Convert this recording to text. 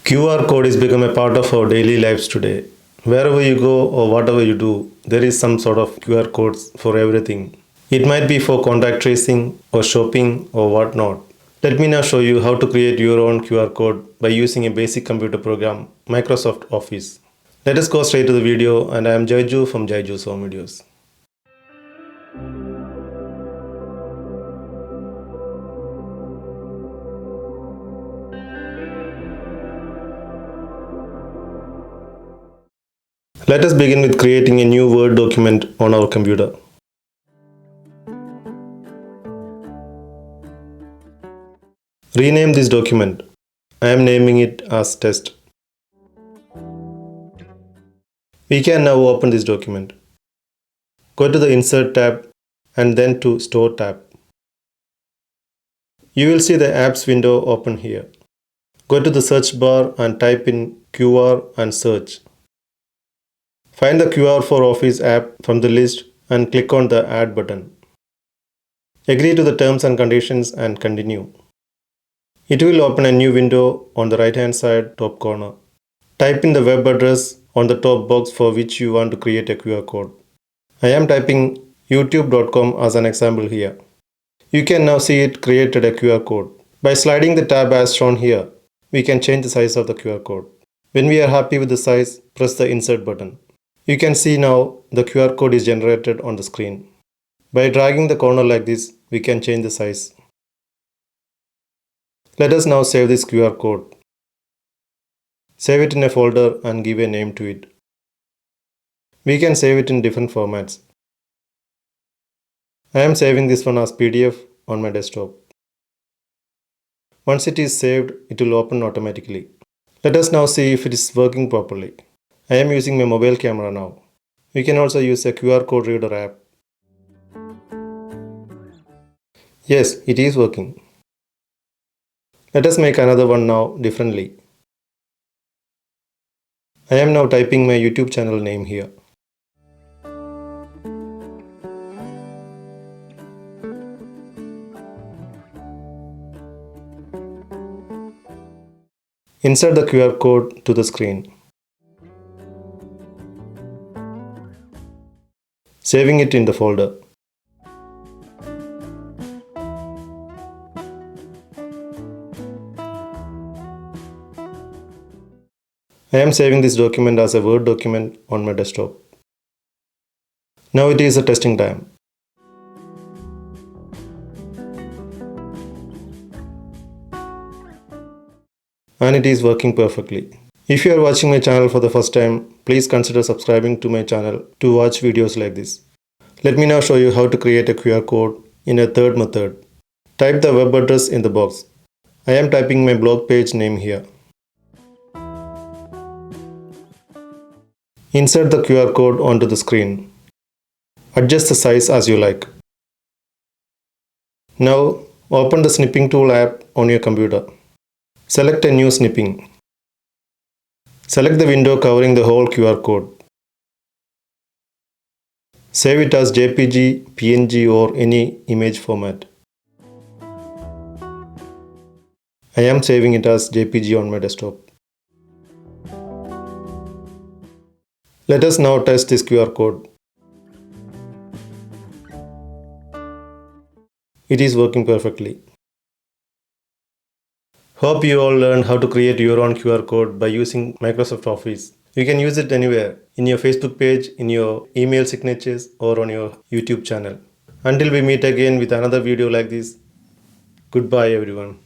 QR code is become a part of our daily lives today. Wherever you go or whatever you do, there is some sort of QR codes for everything. It might be for contact tracing or shopping or whatnot. Let me now show you how to create your own QR code by using a basic computer program, Microsoft Office. Let us go straight to the video, and I am Jaiju from Jaiju's Home Videos. Let us begin with creating a new Word document on our computer. Rename this document. I am naming it as test. We can now open this document. Go to the Insert tab and then to Store tab. You will see the apps window open here. Go to the search bar and type in QR and search. Find the QR for Office app from the list and click on the Add button. Agree to the terms and conditions and continue. It will open a new window on the right hand side top corner. Type in the web address on the top box for which you want to create a QR code. I am typing youtube.com as an example here. You can now see it created a QR code. By sliding the tab as shown here, we can change the size of the QR code. When we are happy with the size, press the Insert button. You can see now the QR code is generated on the screen. By dragging the corner like this, we can change the size. Let us now save this QR code. Save it in a folder and give a name to it. We can save it in different formats. I am saving this one as PDF on my desktop. Once it is saved, it will open automatically. Let us now see if it is working properly. I am using my mobile camera now. We can also use a QR code reader app. Yes, it is working. Let us make another one now differently. I am now typing my YouTube channel name here. Insert the QR code to the screen. Saving it in the folder. I am saving this document as a Word document on my desktop. Now it is a testing time. And it is working perfectly. If you are watching my channel for the first time, please consider subscribing to my channel to watch videos like this. Let me now show you how to create a QR code in a third method. Type the web address in the box. I am typing my blog page name here. Insert the QR code onto the screen. Adjust the size as you like. Now open the Snipping Tool app on your computer. Select a new snipping. Select the window covering the whole QR code. Save it as JPG, PNG or any image format. I am saving it as JPG on my desktop. Let us now test this QR code. It is working perfectly. Hope you all learned how to create your own QR code by using Microsoft Office. You can use it anywhere, in your Facebook page, in your email signatures or on your YouTube channel. Until we meet again with another video like this, goodbye everyone.